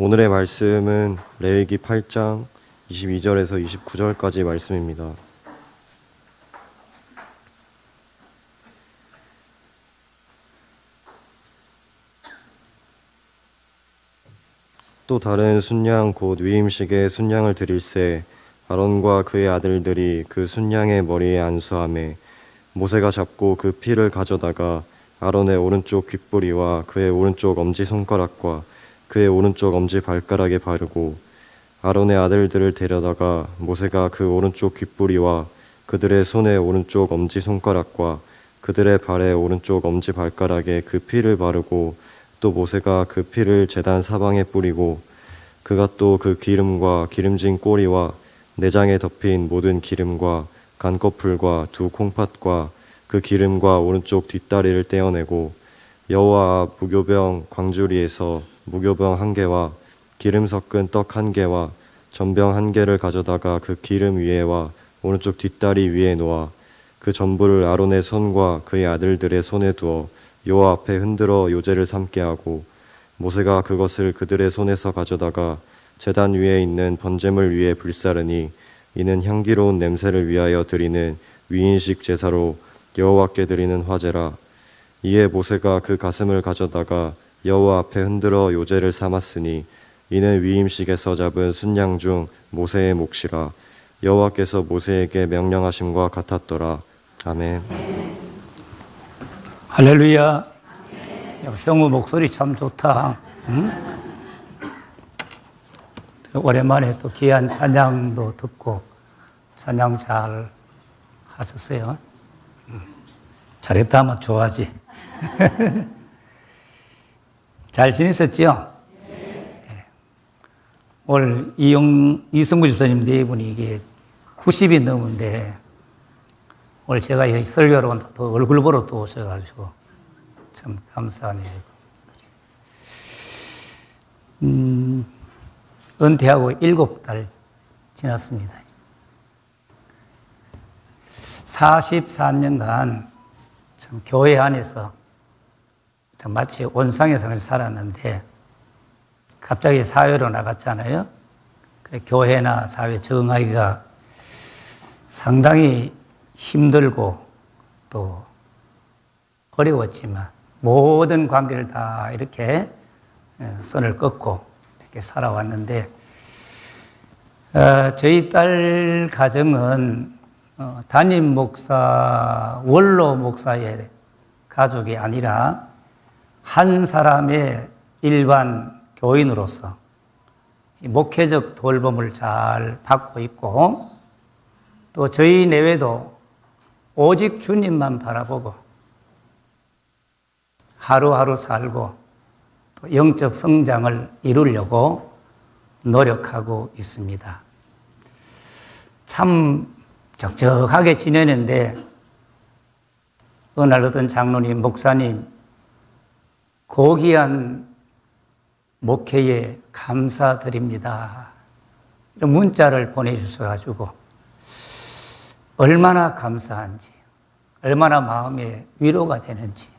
오늘의 말씀은 레위기 8장 22절에서 29절까지 말씀입니다. 또 다른 순양 곧 위임식에 순양을 드릴새 아론과 그의 아들들이 그 순양의 머리에 안수하매 모세가 잡고 그 피를 가져다가 아론의 오른쪽 귓뿌리와 그의 오른쪽 엄지손가락과 그의 오른쪽 엄지발가락에 바르고 아론의 아들들을 데려다가 모세가 그 오른쪽 귓뿌리와 그들의 손의 오른쪽 엄지손가락과 그들의 발의 오른쪽 엄지발가락에 그 피를 바르고 또 모세가 그 피를 제단 사방에 뿌리고 그가 또 그 기름과 기름진 꼬리와 내장에 덮인 모든 기름과 간꺼풀과 두 콩팥과 그 기름과 오른쪽 뒷다리를 떼어내고 여호와 앞 무교병 광주리에서 무교병 1개와 기름 섞은 떡 1개와 전병 1개를 가져다가 그 기름 위에와 오른쪽 뒷다리 위에 놓아 그 전부를 아론의 손과 그의 아들들의 손에 두어 여호와 앞에 흔들어 요제를 삼게 하고 모세가 그것을 그들의 손에서 가져다가 제단 위에 있는 번제물 위에 불사르니 이는 향기로운 냄새를 위하여 드리는 위인식 제사로 여호와께 드리는 화제라. 이에 모세가 그 가슴을 가져다가 여호와 앞에 흔들어 요제를 삼았으니 이는 위임식에서 잡은 순양 중 모세의 몫이라. 여호와께서 모세에게 명령하심과 같았더라. 아멘. 할렐루야. 형우 목소리 참 좋다. 응? 오랜만에 또 귀한 찬양도 듣고 찬양 잘 하셨어요. 잘했다 하면 좋아하지. 잘 지냈었죠? 네. 오늘 이성구 집사님 네 분이 이게 90이 넘은데 오늘 제가 여기 설교로 온다 또 얼굴 보러 또 오셔가지고 참 감사하네요. 은퇴하고 7달 지났습니다. 44년간 참 교회 안에서 참 마치 온상의 삶을 살았는데 갑자기 사회로 나갔잖아요. 교회나 사회 적응하기가 상당히 힘들고 또 어려웠지만 모든 관계를 다 이렇게 선을 긋고 이렇게 살아왔는데 저희 딸 가정은 담임 목사, 원로 목사의 가족이 아니라 한 사람의 일반 교인으로서 목회적 돌봄을 잘 받고 있고 또 저희 내외도 오직 주님만 바라보고 하루하루 살고 또 영적 성장을 이루려고 노력하고 있습니다. 참 적적하게 지내는데 어느 날 어떤 장로님, 목사님 고귀한 목회에 감사드립니다. 이런 문자를 보내주셔가지고 얼마나 감사한지, 얼마나 마음에 위로가 되는지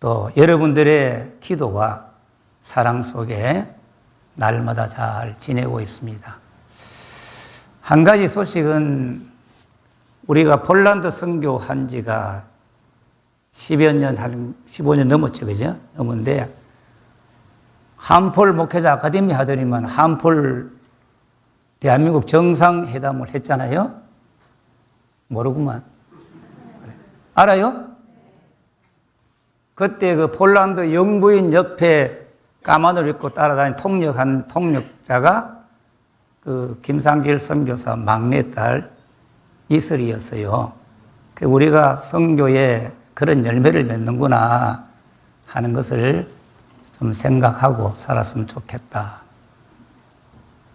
또 여러분들의 기도와 사랑 속에 날마다 잘 지내고 있습니다. 한 가지 소식은 우리가 폴란드 선교한 지가 10여 년, 한 15년 넘었죠, 그죠? 넘었는데, 한폴 목회자 아카데미 하더니만 한폴 대한민국 정상회담을 했잖아요? 모르구만. 알아요? 그때 그 폴란드 영부인 옆에 까만 옷 입고 따라다니는 통역한 통역자가 그 김상길 선교사 막내딸 이슬이었어요. 우리가 선교에 그런 열매를 맺는구나 하는 것을 좀 생각하고 살았으면 좋겠다.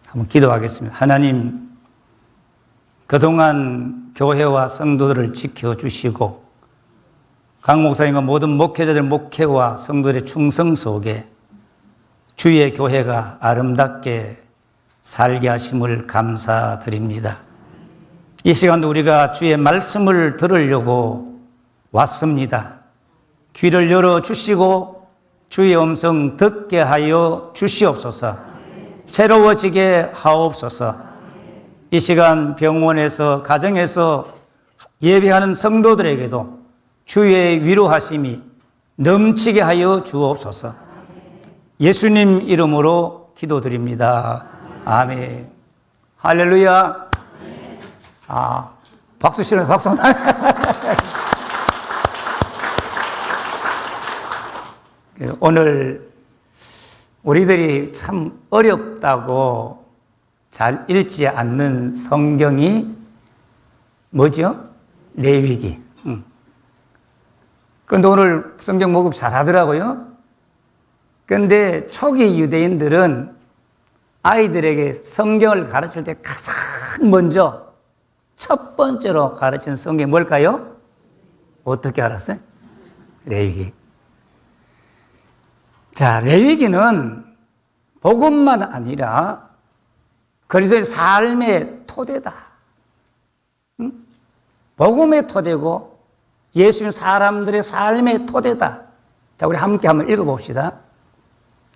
한번 기도하겠습니다. 하나님, 그동안 교회와 성도들을 지켜주시고 강 목사님과 모든 목회자들 목회와 성도들의 충성 속에 주의 교회가 아름답게 살게 하심을 감사드립니다. 이 시간도 우리가 주의 말씀을 들으려고 왔습니다. 귀를 열어주시고 주의 음성 듣게 하여 주시옵소서. 새로워지게 하옵소서. 이 시간 병원에서 가정에서 예배하는 성도들에게도 주의 위로하심이 넘치게 하여 주옵소서. 예수님 이름으로 기도드립니다. 아멘. 할렐루야. 박수 치는 박수. 오늘 우리들이 참 어렵다고 잘 읽지 않는 성경이 뭐죠? 레위기. 그런데 오늘 성경 목급 잘 하더라고요. 그런데 초기 유대인들은 아이들에게 성경을 가르칠 때 가장 먼저 첫 번째로 가르치는 성경이 뭘까요? 어떻게 알았어요? 레위기. 자, 레위기는 복음만 아니라 그리스도의 삶의 토대다. 복음의 토대고 예수님 사람들의 삶의 토대다. 자, 우리 함께 한번 읽어봅시다.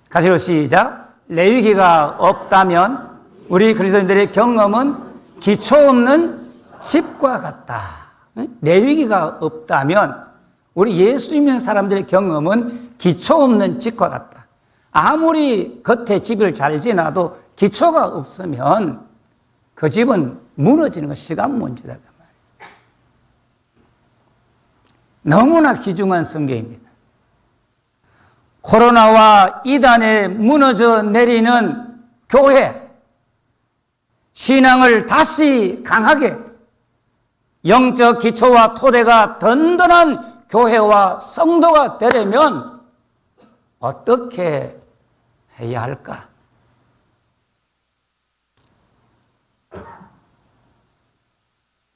같이 시작. 레위기가 없다면 우리 그리스도인들의 경험은 기초 없는 집과 같다. 레위기가 없다면 우리 예수 믿는 사람들의 경험은 기초 없는 집과 같다. 아무리 겉에 집을 잘 지나도 기초가 없으면 그 집은 무너지는 건 시간 문제다. 그 말이에요. 너무나 귀중한 성경입니다. 코로나와 이단에 무너져 내리는 교회, 신앙을 다시 강하게 영적 기초와 토대가 든든한 교회와 성도가 되려면 어떻게 해야 할까?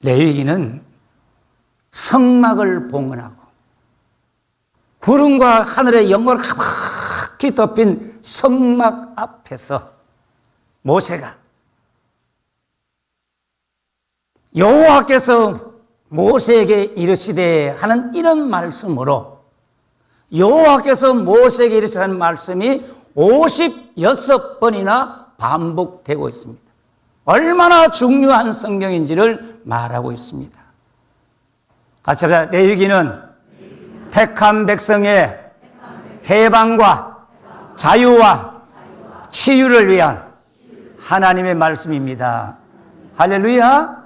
레위기는 성막을 봉헌하고 구름과 하늘의 영광을 가득히 덮인 성막 앞에서 모세가 여호와께서 모세에게 이르시되 하는 이런 말씀으로 여호와께서 모세에게 이르시되 하는 말씀이 56번이나 반복되고 있습니다. 얼마나 중요한 성경인지를 말하고 있습니다. 같이 합시다. 레위기는 택한 백성의 해방과 자유와 치유를 위한 하나님의 말씀입니다. 할렐루야.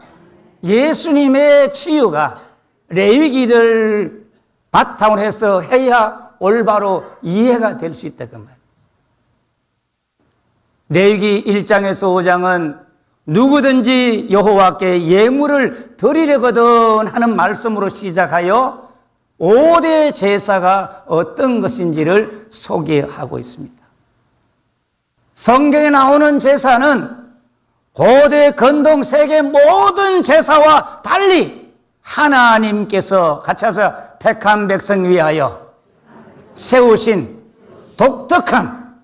예수님의 치유가 레위기를 바탕으로 해서 해야 올바로 이해가 될 수 있다 그 말. 레위기 1장에서 5장은 누구든지 여호와께 예물을 드리려거든 하는 말씀으로 시작하여 5대 제사가 어떤 것인지를 소개하고 있습니다. 성경에 나오는 제사는 고대 근동 세계 모든 제사와 달리 하나님께서 같이 합시다. 택한 백성 위하여 세우신 독특한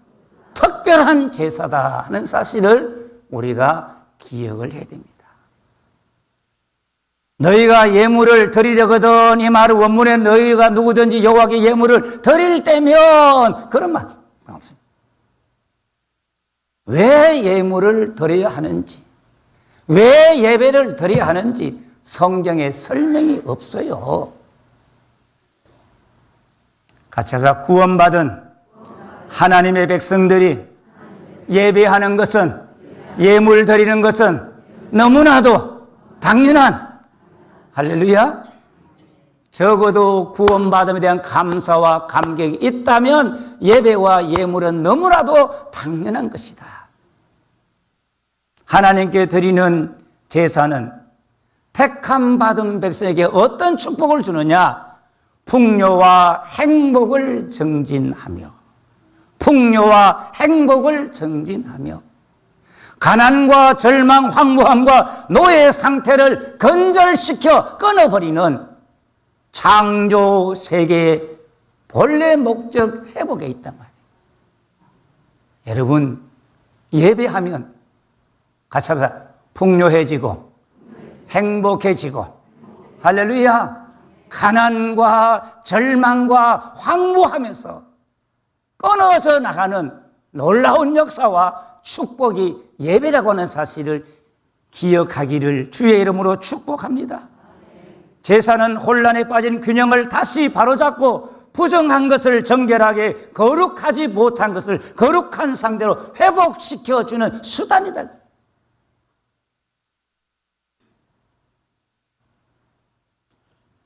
특별한 제사다 하는 사실을 우리가 기억을 해야 됩니다. 너희가 예물을 드리려거든 이 말은 원문에 너희가 누구든지 여호와께 예물을 드릴 때면 그런 말 나왔습니다. 왜 예물을 드려야 하는지, 왜 예배를 드려야 하는지 성경에 설명이 없어요. 같이 하자. 구원받은 하나님의 백성들이 예배하는 것은, 예물 드리는 것은 너무나도 당연한, 할렐루야, 적어도 구원받음에 대한 감사와 감격이 있다면 예배와 예물은 너무나도 당연한 것이다. 하나님께 드리는 제사는 택함 받은 백성에게 어떤 축복을 주느냐? 풍요와 행복을 증진하며, 풍요와 행복을 증진하며 가난과 절망, 황무함과 노예 상태를 근절시켜 끊어버리는 창조 세계의 본래 목적 회복에 있단 말이에요. 여러분, 예배하면 같이 합시다. 풍요해지고 행복해지고, 할렐루야, 가난과 절망과 황무하면서 끊어져 나가는 놀라운 역사와 축복이 예배라고 하는 사실을 기억하기를 주의 이름으로 축복합니다. 제사는 혼란에 빠진 균형을 다시 바로잡고 부정한 것을 정결하게, 거룩하지 못한 것을 거룩한 상대로 회복시켜주는 수단이다.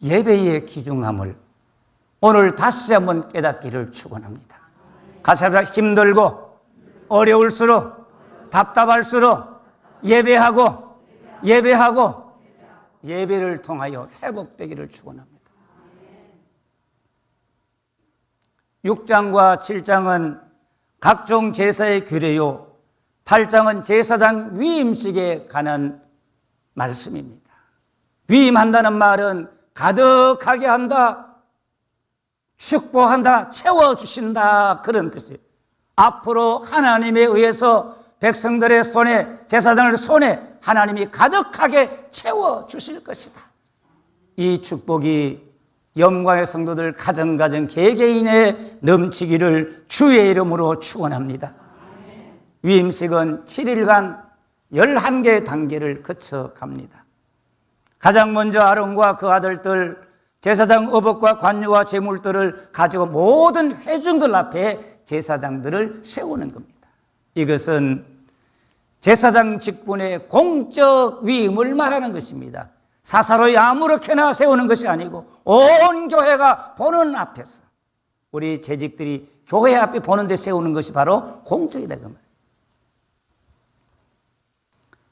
예배의 귀중함을 오늘 다시 한번 깨닫기를 축원합니다. 같이 합시다. 힘들고 어려울수록 답답할수록 예배를 통하여 회복되기를 축원합니다. 6장과 7장은 각종 제사의 규례요, 8장은 제사장 위임식에 관한 말씀입니다. 위임한다는 말은 가득하게 한다, 축복한다, 채워주신다, 그런 뜻이에요. 앞으로 하나님에 의해서 백성들의 손에, 제사장의 손에 하나님이 가득하게 채워주실 것이다. 이 축복이 영광의 성도들 가정가정 개개인에 넘치기를 주의 이름으로 축원합니다. 위임식은 7일간 11개 단계를 거쳐갑니다. 가장 먼저 아론과 그 아들들, 제사장 의복과 관유와 제물들을 가지고 모든 회중들 앞에 제사장들을 세우는 겁니다. 이것은 제사장 직분의 공적 위임을 말하는 것입니다. 사사로이 아무렇게나 세우는 것이 아니고 온 교회가 보는 앞에서, 우리 재직들이 교회 앞에 보는 데 세우는 것이 바로 공적이다, 그 말이에요.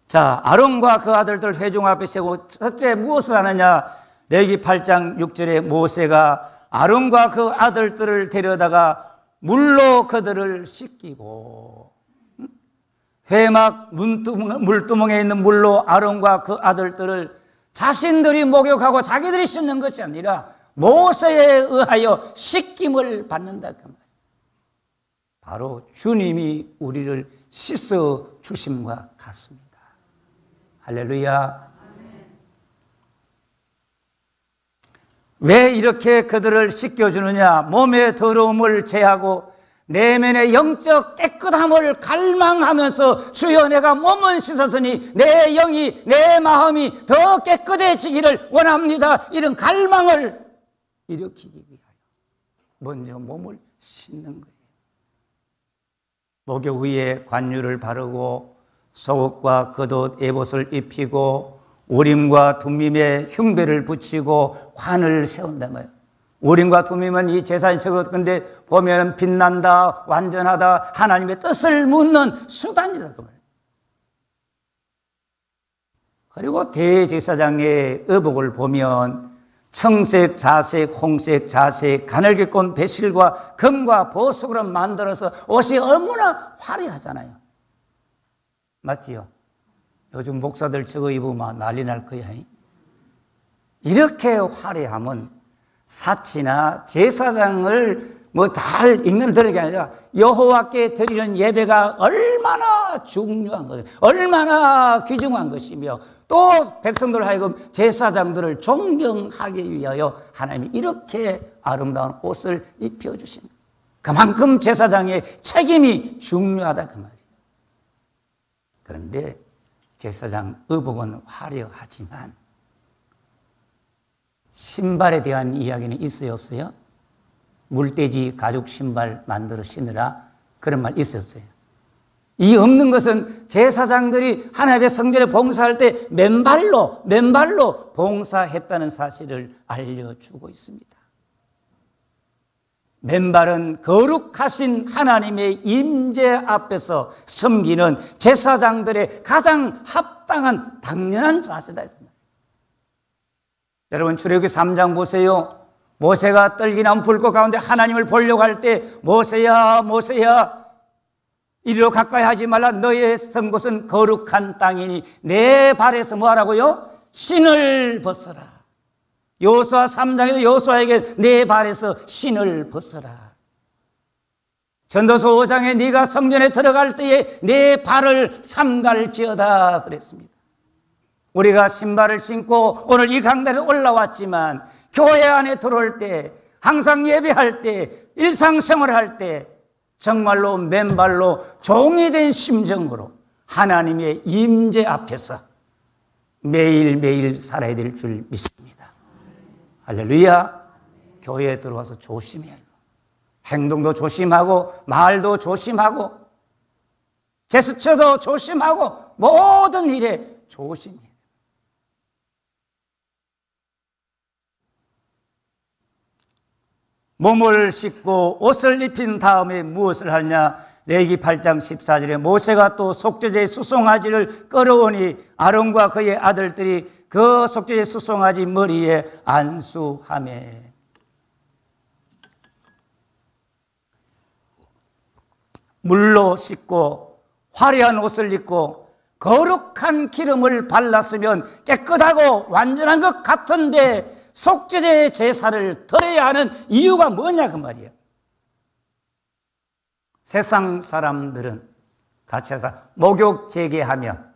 자, 아론과 그 아들들 회중 앞에 세우고 첫째 무엇을 하느냐? 레위기 8장 6절에 모세가 아론과 그 아들들을 데려다가 물로 그들을 씻기고, 회막 물두멍에 있는 물로 아론과 그 아들들을 자신들이 목욕하고 자기들이 씻는 것이 아니라 모세에 의하여 씻김을 받는다, 그 말이에요. 바로 주님이 우리를 씻어 주심과 같습니다. 할렐루야. 왜 이렇게 그들을 씻겨주느냐? 몸의 더러움을 제하고 내면의 영적 깨끗함을 갈망하면서 주여 내가 몸은 씻었으니 내 영이, 내 마음이 더 깨끗해지기를 원합니다. 이런 갈망을 일으키기 위하여 먼저 몸을 씻는 거예요. 목욕 후에 관유를 바르고 속옷과 겉옷, 에봇을 입히고 우림과 둠밈에 흉배를 붙이고 관을 세운단 말이에요. 우림과 둠밈은 이 제사인 척, 근데 보면 빛난다, 완전하다, 하나님의 뜻을 묻는 수단이다, 그 말이에요. 그리고 대제사장의 의복을 보면 청색, 자색, 홍색, 자색, 가늘게 꼰 배실과 금과 보석으로 만들어서 옷이 얼마나 화려하잖아요. 맞지요? 요즘 목사들 저거 입으면 난리 날 거야. 이렇게 화려함은 사치나 제사장을 잘 읽는 들은 게 아니라 여호와께 드리는 예배가 얼마나 중요한 것이며 얼마나 귀중한 것이며 또 백성들 하여금 제사장들을 존경하기 위하여 하나님이 이렇게 아름다운 옷을 입혀주신 거예요. 그만큼 제사장의 책임이 중요하다, 그 말이에요. 그런데 제사장 의복은 화려하지만 신발에 대한 이야기는 있어요, 없어요? 물돼지 가죽 신발 만들어 신으라, 그런 말 있어요, 없어요? 이 없는 것은 제사장들이 하나님의 성전에 봉사할 때 맨발로 봉사했다는 사실을 알려주고 있습니다. 맨발은 거룩하신 하나님의 임재 앞에서 섬기는 제사장들의 가장 합당한 당연한 자세다. 여러분 출애굽기 3장 보세요. 모세가 떨기나무 불꽃 가운데 하나님을 보려고 할 때 모세야 모세야 이리로 가까이 하지 말라. 너의 선 곳은 거룩한 땅이니 내 발에서 뭐하라고요? 신을 벗어라. 여호수아 3장에서 여호수아에게 내 발에서 신을 벗어라. 전도서 5장에 네가 성전에 들어갈 때에 내 발을 삼갈지어다 그랬습니다. 우리가 신발을 신고 오늘 이 강단에 올라왔지만 교회 안에 들어올 때, 항상 예배할 때, 일상생활할 때 정말로 맨발로 종이 된 심정으로 하나님의 임재 앞에서 매일매일 살아야 될 줄 믿습니다. 할렐루야. 교회에 들어와서 조심해야 돼요. 행동도 조심하고 말도 조심하고 제스처도 조심하고 모든 일에 조심해야 돼요. 몸을 씻고 옷을 입힌 다음에 무엇을 하느냐? 레위기 8장 14절에 모세가 또 속죄제의 수송아지를 끌어오니 아론과 그의 아들들이 그 속죄제의 수송아지 머리에 안수하매. 물로 씻고 화려한 옷을 입고 거룩한 기름을 발랐으면 깨끗하고 완전한 것 같은데 속죄제의 제사를 드려야 하는 이유가 뭐냐 그 말이에요. 세상 사람들은 같이 해서 목욕 재개하면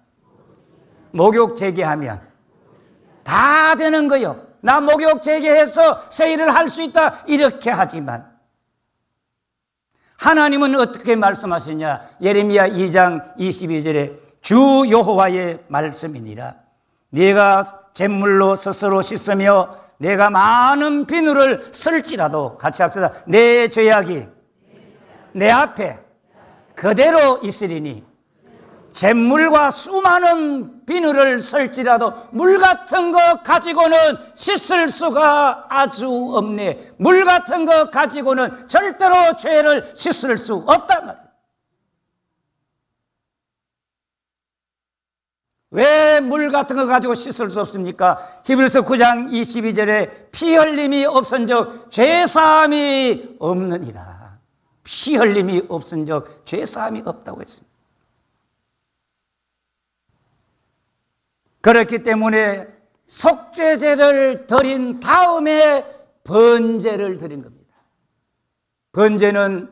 다 되는 거요. 나 목욕 재개해서 새 일을 할 수 있다 이렇게 하지만 하나님은 어떻게 말씀하시냐? 예레미야 2장 22절에 주 여호와의 말씀이니라. 네가 잿물로 스스로 씻으며 내가 많은 비누를 쓸지라도 같이 합시다. 내 죄악이 내 앞에 그대로 있으리니 잿물과 수많은 비누를 쓸지라도 물 같은 거 가지고는 씻을 수가 아주 없네. 물 같은 거 가지고는 절대로 죄를 씻을 수 없단 말이에요. 왜 물 같은 거 가지고 씻을 수 없습니까? 히브리서 9장 22절에 피 흘림이 없은즉 죄사함이 없느니라. 피 흘림이 없은즉 죄사함이 없다고 했습니다. 그렇기 때문에 속죄제를 드린 다음에 번제를 드린 겁니다. 번제는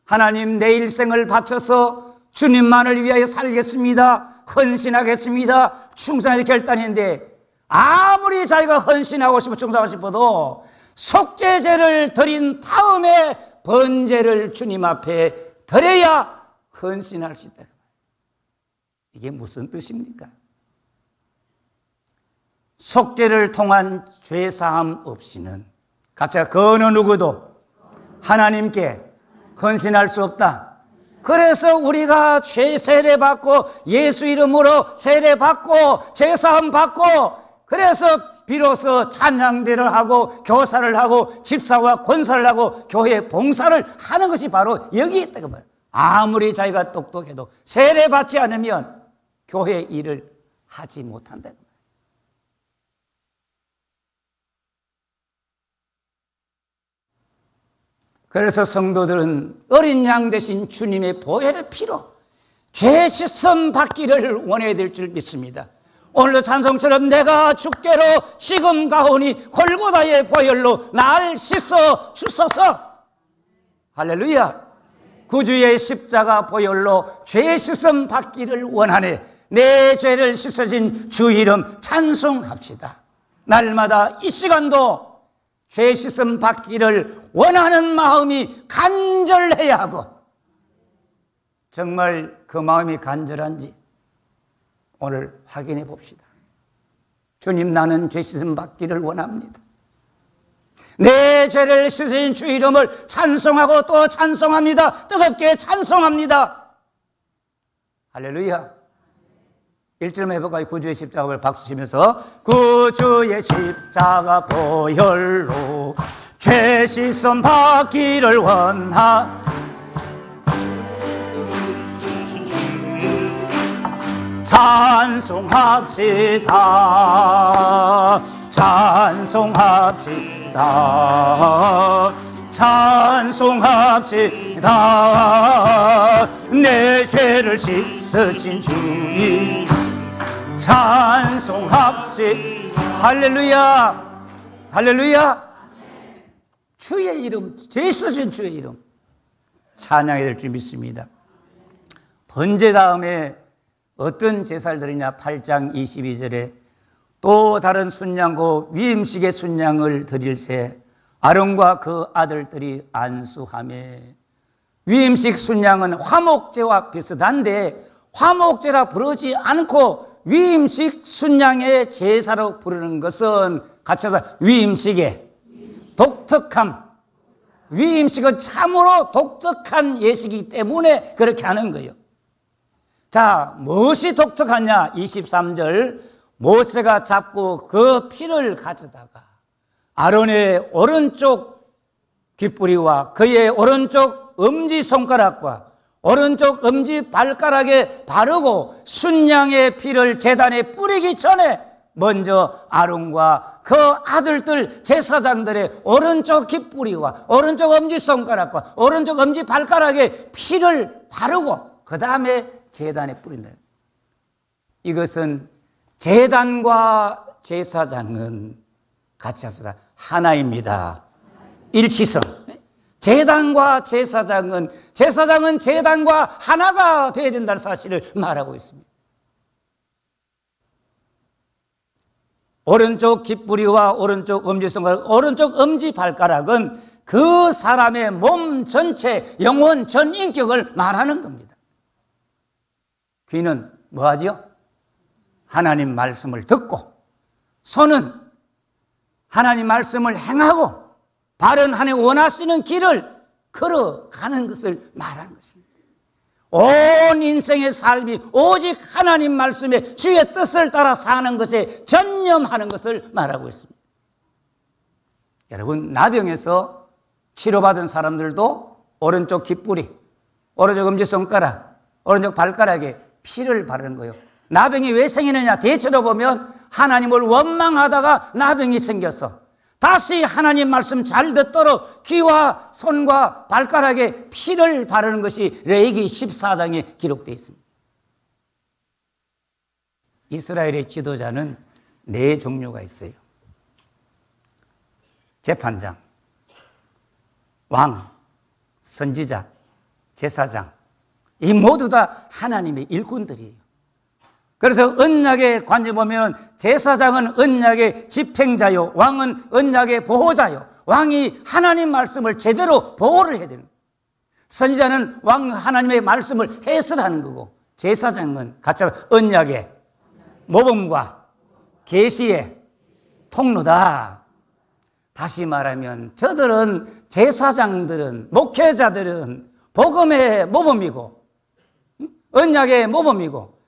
하나님 내 일생을 바쳐서 주님만을 위하여 살겠습니다. 헌신하겠습니다. 충성의 결단인데 아무리 자기가 헌신하고 싶고 충성하고 싶어도 속죄제를 드린 다음에 번제를 주님 앞에 드려야 헌신할 수 있다. 이게 무슨 뜻입니까? 속죄를 통한 죄사함 없이는 각자 그 어느 누구도 하나님께 헌신할 수 없다. 그래서 우리가 죄 세례 받고 예수 이름으로 세례 받고 죄사함 받고 그래서 비로소 찬양대를 하고 교사를 하고 집사와 권사를 하고 교회 봉사를 하는 것이 바로 여기에 있다 그 말이에요. 아무리 자기가 똑똑해도 세례 받지 않으면 교회 일을 하지 못한다. 그래서 성도들은 어린 양 대신 주님의 보혈의 피로 죄 씻음 받기를 원해야 될 줄 믿습니다. 오늘도 찬송처럼 내가 주께로 지금 가오니 골고다의 보혈로 날 씻어 주소서. 할렐루야. 구주의 십자가 보혈로 죄 씻음 받기를 원하네. 내 죄를 씻어진 주 이름 찬송합시다. 날마다 이 시간도 죄 씻음 받기를 원하는 마음이 간절해야 하고 정말 그 마음이 간절한지 오늘 확인해 봅시다. 주님 나는 죄 씻음 받기를 원합니다. 내 죄를 씻으신 주 이름을 찬송하고 또 찬송합니다. 뜨겁게 찬송합니다. 할렐루야. 1절만 해볼까요? 구주의 십자가를 박수 치면서 구주의 십자가 보혈로 죄 씻음 받기를 원하 찬송합시다. 찬송합시다. 찬송합시다. 내 죄를 씻으신 주님 찬송합시다. 할렐루야. 할렐루야. 주의 이름, 죄 씻으신 주의 이름 찬양해야 될 줄 믿습니다. 번제 다음에 어떤 제사를 드리냐? 8장 22절에 또 다른 순양고 위임식의 순양을 드릴새 아론과 그 아들들이 안수하매. 위임식 순양은 화목제와 비슷한데 화목제라 부르지 않고 위임식 순양의 제사로 부르는 것은 같이 하자. 위임식의 독특함. 위임식은 참으로 독특한 예식이기 때문에 그렇게 하는 거예요. 자, 무엇이 독특하냐? 23절 모세가 잡고 그 피를 가져다가 아론의 오른쪽 귓부리와 그의 오른쪽 엄지손가락과 오른쪽 엄지발가락에 바르고 순양의 피를 제단에 뿌리기 전에 먼저 아론과 그 아들들 제사장들의 오른쪽 귓부리와 오른쪽 엄지손가락과 오른쪽 엄지발가락에 피를 바르고 그 다음에 제단에 뿌린다. 이것은 제단과 제사장은 같이 합시다. 하나입니다. 일치성. 제단과 제사장은 제단과 하나가 되어야 된다는 사실을 말하고 있습니다. 오른쪽 귓부리와 오른쪽 엄지손가락, 오른쪽 엄지발가락은 그 사람의 몸 전체, 영혼 전 인격을 말하는 겁니다. 귀는 뭐하지요? 하나님 말씀을 듣고, 손은 하나님 말씀을 행하고 바른 하나님 원하시는 길을 걸어가는 것을 말하는 것입니다. 온 인생의 삶이 오직 하나님 말씀에 주의 뜻을 따라 사는 것에 전념하는 것을 말하고 있습니다. 여러분, 나병에서 치료받은 사람들도 오른쪽 귓부리, 오른쪽 엄지손가락, 오른쪽 발가락에 피를 바르는 거예요. 나병이 왜 생기느냐? 대체로 보면 하나님을 원망하다가 나병이 생겼어. 다시 하나님 말씀 잘 듣도록 귀와 손과 발가락에 피를 바르는 것이 레위기 14장에 기록되어 있습니다. 이스라엘의 지도자는 4종류가 있어요. 재판장, 왕, 선지자, 제사장. 이 모두 다 하나님의 일꾼들이에요. 그래서 언약의 관점 보면 제사장은 언약의 집행자요, 왕은 언약의 보호자요. 왕이 하나님 말씀을 제대로 보호를 해야 되는 거예요. 선지자는 왕 하나님의 말씀을 해설하는 거고, 제사장은 같이 언약의 모범과 계시의 통로다. 다시 말하면 저들은, 제사장들은, 목회자들은 복음의 모범이고 언약의 모범이고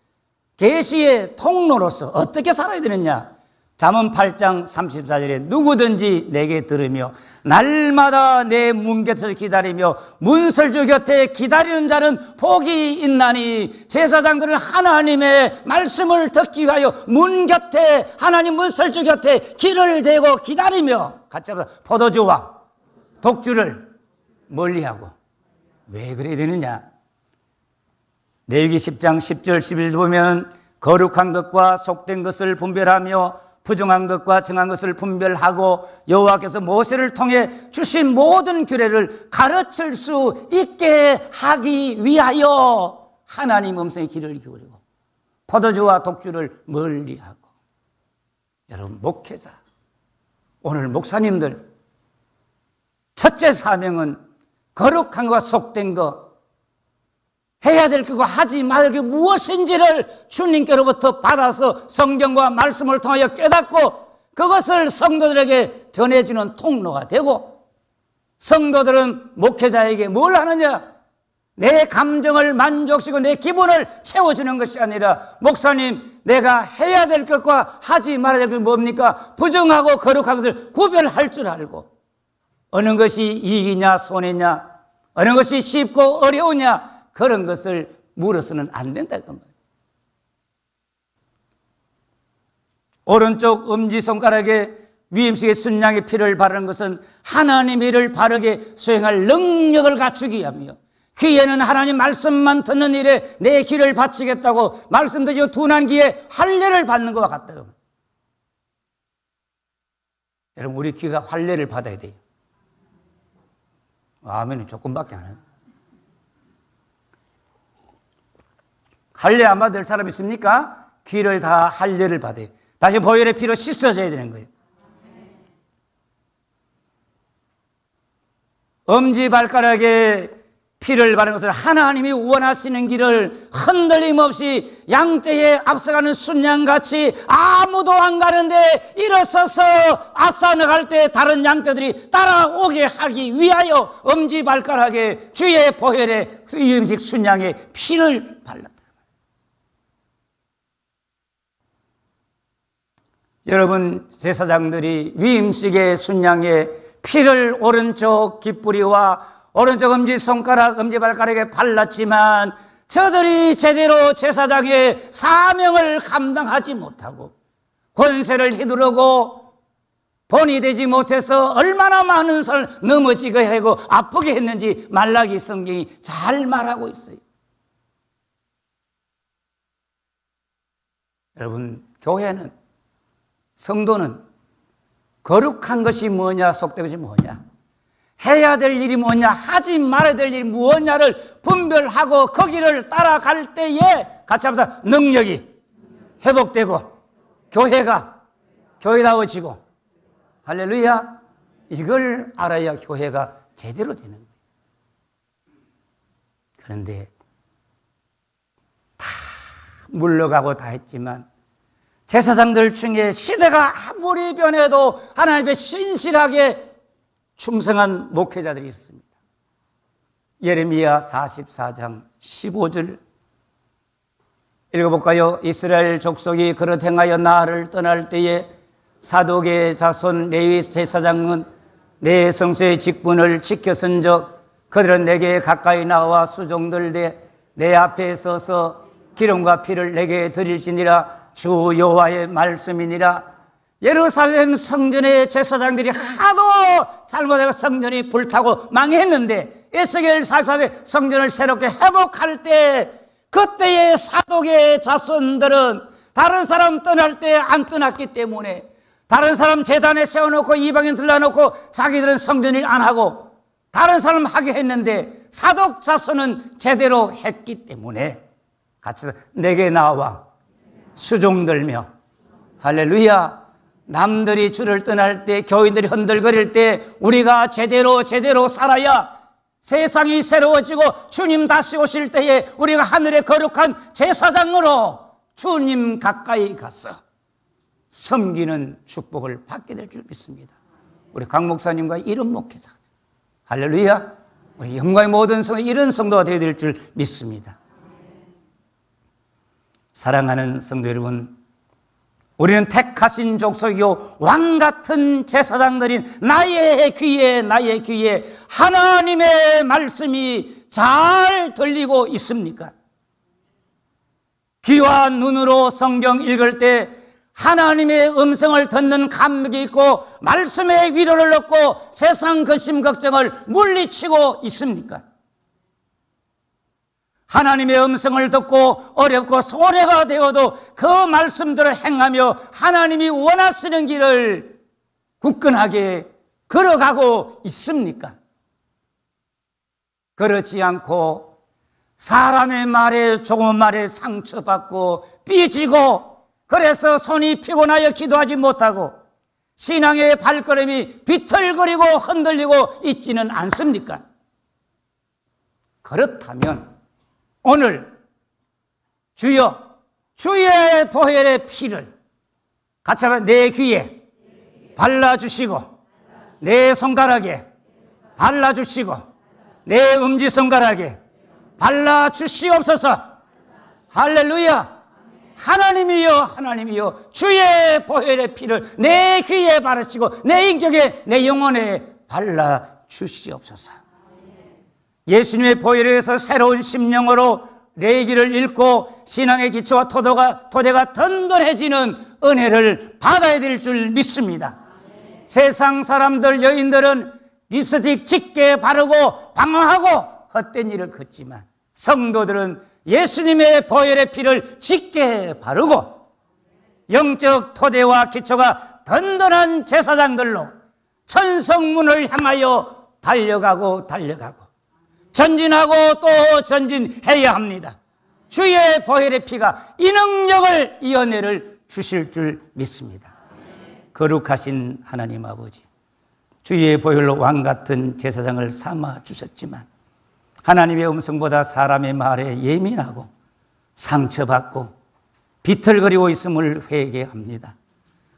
계시의 통로로서 어떻게 살아야 되느냐? 잠언 8장 34절에 누구든지 내게 들으며 날마다 내 문 곁을 기다리며 문설주 곁에 기다리는 자는 복이 있나니. 제사장들은 하나님의 말씀을 듣기 위하여 문 곁에, 하나님 문설주 곁에 길을 대고 기다리며, 같이 합시다. 포도주와 독주를 멀리하고. 왜 그래야 되느냐? 레위기 10장 10절 11절 보면 거룩한 것과 속된 것을 분별하며 부정한 것과 정한 것을 분별하고 여호와께서 모세를 통해 주신 모든 규례를 가르칠 수 있게 하기 위하여 하나님 음성의 귀를 기울이고 포도주와 독주를 멀리하고. 여러분, 목회자, 오늘 목사님들 첫째 사명은 거룩한 것과 속된 것, 해야 될 것과 하지 말 것 무엇인지를 주님께로부터 받아서 성경과 말씀을 통하여 깨닫고 그것을 성도들에게 전해주는 통로가 되고, 성도들은 목회자에게 뭘 하느냐? 내 감정을 만족시키고 내 기분을 채워주는 것이 아니라, 목사님, 내가 해야 될 것과 하지 말아야 될 것이 뭡니까? 부정하고 거룩한 것을 구별할 줄 알고, 어느 것이 이익이냐 손해냐, 어느 것이 쉽고 어려우냐, 그런 것을 물어서는 안 된다. 오른쪽 엄지손가락에 위임식의 순양의 피를 바르는 것은 하나님의 일을 바르게 수행할 능력을 갖추기 위함이요, 귀에는 하나님 말씀만 듣는 일에 내 귀를 바치겠다고 말씀 드리고 둔한 귀에 할례를 받는 것과 같다. 여러분, 우리 귀가 할례를 받아야 돼요. 아멘은 조금밖에 안 해요. 할례 안 받을 사람 있습니까? 귀를 다 할례를 받아요. 다시 보혈의 피로 씻어져야 되는 거예요. 엄지발가락에 피를 바르는 것을 하나님이 원하시는 길을 흔들림 없이 양떼에 앞서가는 순양같이 아무도 안 가는데 일어서서 앞서 나갈 때 다른 양떼들이 따라오게 하기 위하여 엄지발가락에 주의 보혈에 위임식 순양의 피를 발랐다. 여러분, 제사장들이 위임식의 순양의 피를 오른쪽 깃뿌리와 오른쪽 엄지손가락, 엄지발가락에 발랐지만 저들이 제대로 제사장의 사명을 감당하지 못하고 권세를 휘두르고 본이 되지 못해서 얼마나 많은 설 넘어지게 하고 아프게 했는지 말라기 성경이 잘 말하고 있어요. 여러분, 교회는, 성도는 거룩한 것이 뭐냐, 속된 것이 뭐냐, 해야 될 일이 뭐냐, 하지 말아야 될 일이 무엇냐를 분별하고 거기를 따라갈 때에 같이 하면서 능력이 회복되고 교회가 교회다워지고, 할렐루야, 이걸 알아야 교회가 제대로 되는 거예요. 그런데 다 물러가고 다 했지만 제사장들 중에 시대가 아무리 변해도 하나님께 신실하게 충성한 목회자들이 있습니다. 예레미야 44장 15절 읽어볼까요? 이스라엘 족속이 그릇 행하여 나를 떠날 때에 사독의 자손 레위 제사장은 내 성소의 직분을 지켰은적 그들은 내게 가까이 나와 수종들 내 앞에 서서 기름과 피를 내게 드릴지니라. 주 여호와의 말씀이니라. 예루살렘 성전의 제사장들이 하도 잘못해서 성전이 불타고 망했는데 에스겔 44대 성전을 새롭게 회복할 때 그때의 사독의 자손들은 다른 사람 떠날 때 안 떠났기 때문에 다른 사람 제단에 세워놓고 이방인 들러놓고 자기들은 성전일 안 하고 다른 사람 하게 했는데 사독 자손은 제대로 했기 때문에 같이 내게 나와 수종들며, 할렐루야, 남들이 주를 떠날 때, 교인들이 흔들거릴 때 우리가 제대로 살아야 세상이 새로워지고 주님 다시 오실 때에 우리가 하늘의 거룩한 제사장으로 주님 가까이 가서 섬기는 축복을 받게 될 줄 믿습니다. 우리 강 목사님과 이런 목회자, 할렐루야, 우리 영광의 모든 성도, 이런 성도가 되어야 될 줄 믿습니다. 사랑하는 성도 여러분, 우리는 택하신 족속이요 왕같은 제사장들인 나의 귀에 하나님의 말씀이 잘 들리고 있습니까? 귀와 눈으로 성경 읽을 때 하나님의 음성을 듣는 감격이 있고 말씀의 위로를 얻고 세상 근심 걱정을 물리치고 있습니까? 하나님의 음성을 듣고 어렵고 손해가 되어도 그 말씀대로 행하며 하나님이 원하시는 길을 굳건하게 걸어가고 있습니까? 그렇지 않고 사람의 말에, 조그만 말에 상처받고 삐지고 그래서 손이 피곤하여 기도하지 못하고 신앙의 발걸음이 비틀거리고 흔들리고 있지는 않습니까? 그렇다면 오늘 주여 주의 보혈의 피를 같이 한번 내 귀에 발라주시고 내 손가락에 발라주시고 내 엄지손가락에 발라주시옵소서. 할렐루야. 하나님이여 주의 보혈의 피를 내 귀에 바르시고 내 인격에 내 영혼에 발라주시옵소서. 예수님의 보혈에 의해서 새로운 심령으로 레위기를 읽고 신앙의 기초와 토대가 든든해지는 은혜를 받아야 될 줄 믿습니다. 세상 사람들, 여인들은 립스틱 짙게 바르고 방황하고 헛된 일을 걷지만 성도들은 예수님의 보혈의 피를 짙게 바르고 영적 토대와 기초가 든든한 제사장들로 천성문을 향하여 달려가고 전진하고 또 전진해야 합니다. 주의 보혈의 피가 이 능력을, 이 은혜를 주실 줄 믿습니다. 거룩하신 하나님 아버지, 주의 보혈로 왕같은 제사장을 삼아 주셨지만 하나님의 음성보다 사람의 말에 예민하고 상처받고 비틀거리고 있음을 회개합니다.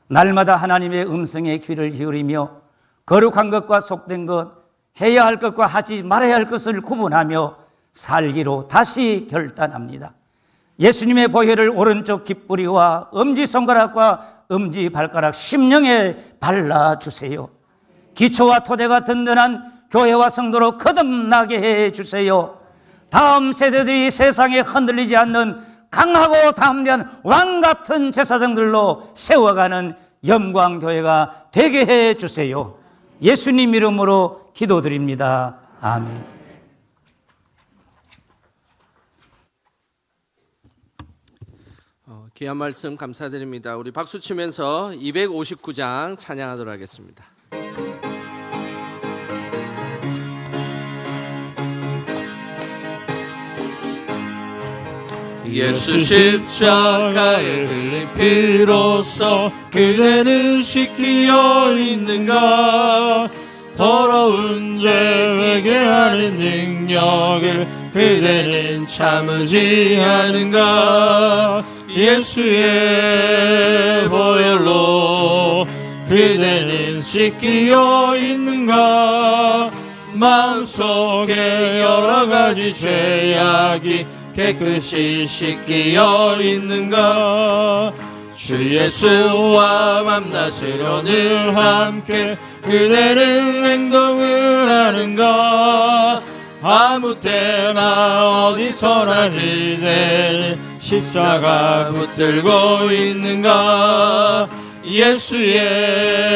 날마다 하나님의 음성에 귀를 기울이며 거룩한 것과 속된 것, 해야 할 것과 하지 말아야 할 것을 구분하며 살기로 다시 결단합니다. 예수님의 보혈을 오른쪽 깃뿌리와 엄지손가락과 엄지발가락 심령에 발라주세요. 기초와 토대가 든든한 교회와 성도로 거듭나게 해주세요. 다음 세대들이 세상에 흔들리지 않는 강하고 담대한 왕같은 제사장들로 세워가는 영광교회가 되게 해주세요. 예수님 이름으로 기도드립니다. 아멘. 귀한 말씀 감사드립니다. 우리 박수 치면서 259장 찬양하도록 하겠습니다. 예수 십자가에 흘린 피로써 그대는 씻기어 있는가? 더러운 죄 회개하는 능력을 그대는 참으지 않은가? 예수의 보혈로 그대는 씻기어 있는가? 마음속에 여러 가지 죄악이 깨끗이 씻기어 있는가? 주 예수와 밤낮으로 늘 함께 그대는 행동을 하는가? 아무 때나 어디서나 그대는 십자가 붙들고 있는가? 예수의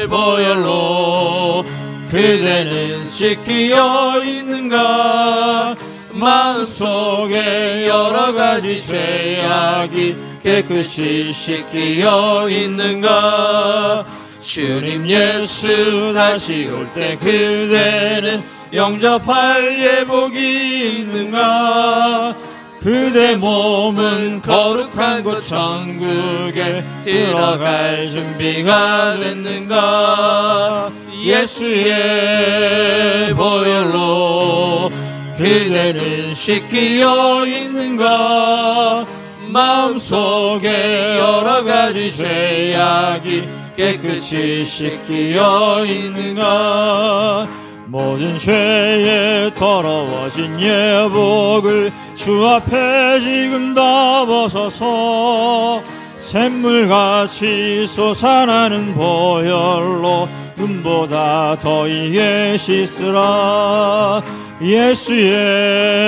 보혈로 그대는 씻기어 있는가? 마음속에 여러 가지 죄악이 깨끗이 씻기어 있는가? 주님 예수 다시 올 때 그대는 영접할 예복이 있는가? 그대 몸은 거룩한 곳 천국에 들어갈 준비가 됐는가? 예수의 보혈로 그대는 씻기어 있는가? 마음속에 여러 가지 죄악이 깨끗이 씻기어 있는가? 모든 죄에 더러워진 예복을 주 앞에 지금 다 벗어서 샘물같이 솟아나는 보혈로 눈보다 더이게 씻으라. 예수의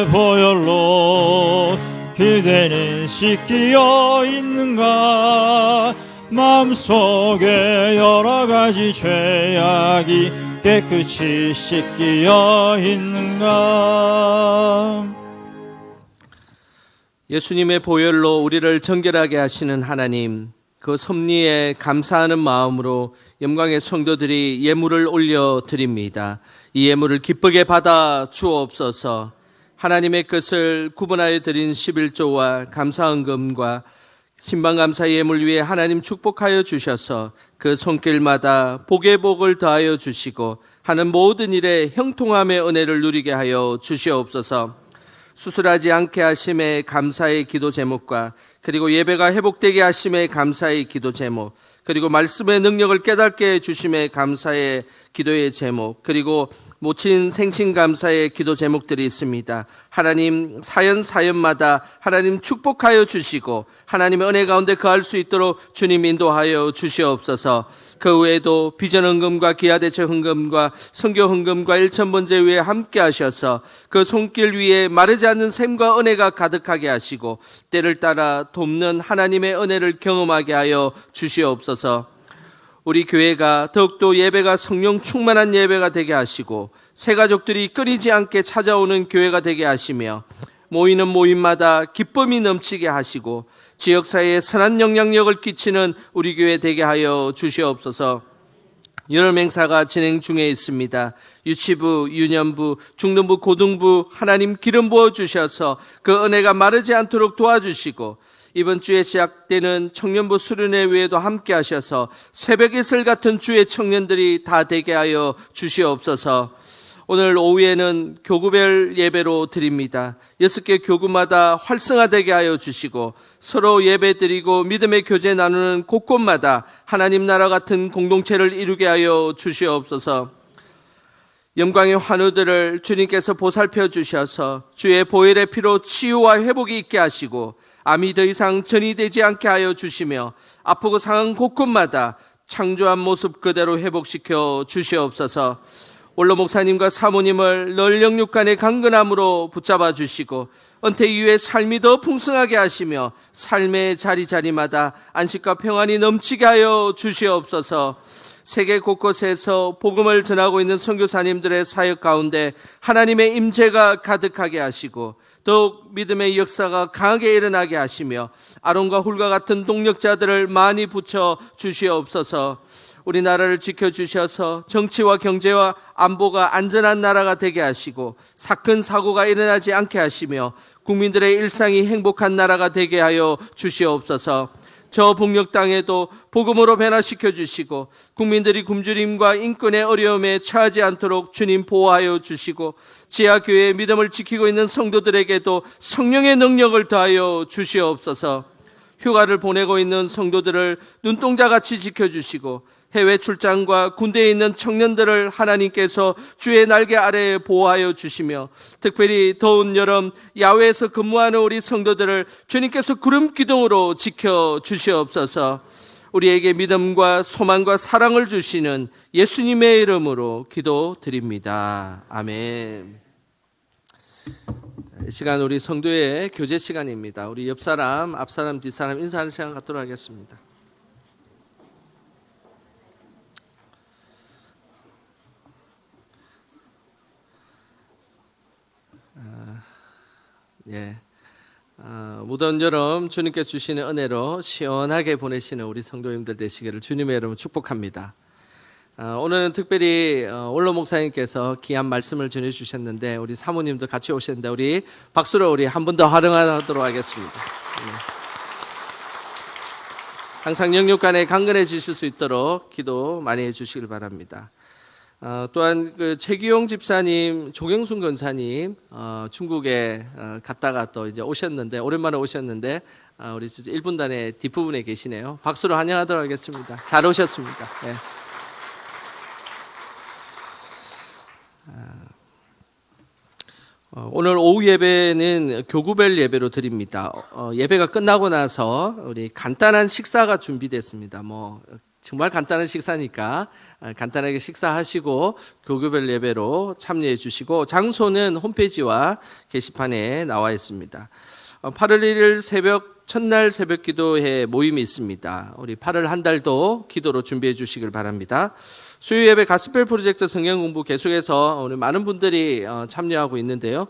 보혈로 그대는 씻기어 있는가? 마음속에 여러 가지 죄악이 깨끗이 씻기어 있는가? 예수님의 보혈로 우리를 정결하게 하시는 하나님, 그 섭리에 감사하는 마음으로 영광의 성도들이 예물을 올려드립니다. 이 예물을 기쁘게 받아 주옵소서. 하나님의 것을 구분하여 드린 11조와 감사헌금과 신방감사 예물 위에 하나님 축복하여 주셔서 그 손길마다 복의 복을 더하여 주시고 하는 모든 일에 형통함의 은혜를 누리게 하여 주시옵소서. 수술하지 않게 하심에 감사의 기도 제목과 그리고 예배가 회복되게 하심에 감사의 기도 제목, 그리고 말씀의 능력을 깨닫게 해주심에 감사의 기도의 제목, 그리고 모친 생신 감사의 기도 제목들이 있습니다. 하나님 사연마다 하나님 축복하여 주시고 하나님의 은혜 가운데 거할 수 있도록 주님 인도하여 주시옵소서. 그 외에도 비전 헌금과 기아 대책 헌금과 선교 헌금과 일천번제 위에 함께 하셔서 그 손길 위에 마르지 않는 샘과 은혜가 가득하게 하시고 때를 따라 돕는 하나님의 은혜를 경험하게 하여 주시옵소서. 우리 교회가 더욱더 예배가 성령 충만한 예배가 되게 하시고 새 가족들이 끊이지 않게 찾아오는 교회가 되게 하시며 모이는 모임마다 기쁨이 넘치게 하시고 지역사회에 선한 영향력을 끼치는 우리 교회 되게 하여 주시옵소서. 여름 행사가 진행 중에 있습니다. 유치부, 유년부, 중등부, 고등부 하나님 기름 부어 주셔서 그 은혜가 마르지 않도록 도와주시고 이번 주에 시작되는 청년부 수련회 외에도 함께 하셔서 새벽의 설 같은 주의 청년들이 다 되게 하여 주시옵소서. 오늘 오후에는 교구별 예배로 드립니다. 6개 교구마다 활성화되게 하여 주시고 서로 예배드리고 믿음의 교제 나누는 곳곳마다 하나님 나라 같은 공동체를 이루게 하여 주시옵소서. 영광의 환우들을 주님께서 보살펴 주셔서 주의 보혈의 피로 치유와 회복이 있게 하시고 암이 더 이상 전이되지 않게 하여 주시며 아프고 상한 곳곳마다 창조한 모습 그대로 회복시켜 주시옵소서. 원로 목사님과 사모님을 늘 영육간의 강건함으로 붙잡아 주시고 은퇴 이후에 삶이 더 풍성하게 하시며 삶의 자리자리마다 안식과 평안이 넘치게 하여 주시옵소서. 세계 곳곳에서 복음을 전하고 있는 선교사님들의 사역 가운데 하나님의 임재가 가득하게 하시고 더욱 믿음의 역사가 강하게 일어나게 하시며 아론과 훌과 같은 동력자들을 많이 붙여 주시옵소서. 우리나라를 지켜주셔서 정치와 경제와 안보가 안전한 나라가 되게 하시고 사건 사고가 일어나지 않게 하시며 국민들의 일상이 행복한 나라가 되게 하여 주시옵소서. 저 북녘 땅에도 복음으로 변화시켜 주시고 국민들이 굶주림과 인권의 어려움에 처하지 않도록 주님 보호하여 주시고 지하교회의 믿음을 지키고 있는 성도들에게도 성령의 능력을 더하여 주시옵소서. 휴가를 보내고 있는 성도들을 눈동자같이 지켜주시고 해외 출장과 군대에 있는 청년들을 하나님께서 주의 날개 아래에 보호하여 주시며 특별히 더운 여름 야외에서 근무하는 우리 성도들을 주님께서 구름 기둥으로 지켜 주시옵소서. 우리에게 믿음과 소망과 사랑을 주시는 예수님의 이름으로 기도드립니다. 아멘. 이 시간 우리 성도의 교제 시간입니다. 우리 옆사람, 앞사람, 뒷사람 인사하는 시간 갖도록 하겠습니다. 무더운 여름 주님께서 주시는 은혜로 시원하게 보내시는 우리 성도님들 되시기를 주님의 이름으로 축복합니다. 오늘은 특별히 원로 목사님께서 귀한 말씀을 전해주셨는데 우리 사모님도 같이 오셨는데 우리 박수로 우리 한 번 더 활용하도록 하겠습니다. 항상 영육간에 강건해지실 수 있도록 기도 많이 해주시길 바랍니다. 또한 그 최기용 집사님, 조경순 권사님 중국에 갔다가 또 이제 오셨는데 오랜만에 오셨는데 우리 1분단의 뒷부분에 계시네요. 박수로 환영하도록 하겠습니다. 잘 오셨습니다. 네. 오늘 오후 예배는 교구별 예배로 드립니다. 예배가 끝나고 나서 우리 간단한 식사가 준비됐습니다. 정말 간단한 식사니까 간단하게 식사하시고 교구별 예배로 참여해 주시고 장소는 홈페이지와 게시판에 나와 있습니다. 8월 1일 첫날 새벽 기도회 모임이 있습니다. 우리 8월 한 달도 기도로 준비해 주시길 바랍니다. 수요 예배 가스펠 프로젝트 성경 공부 계속해서 오늘 많은 분들이 참여하고 있는데요.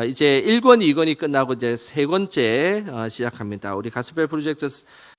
이제 1권, 2권이 끝나고 이제 3권째 시작합니다. 우리 가스펠 프로젝트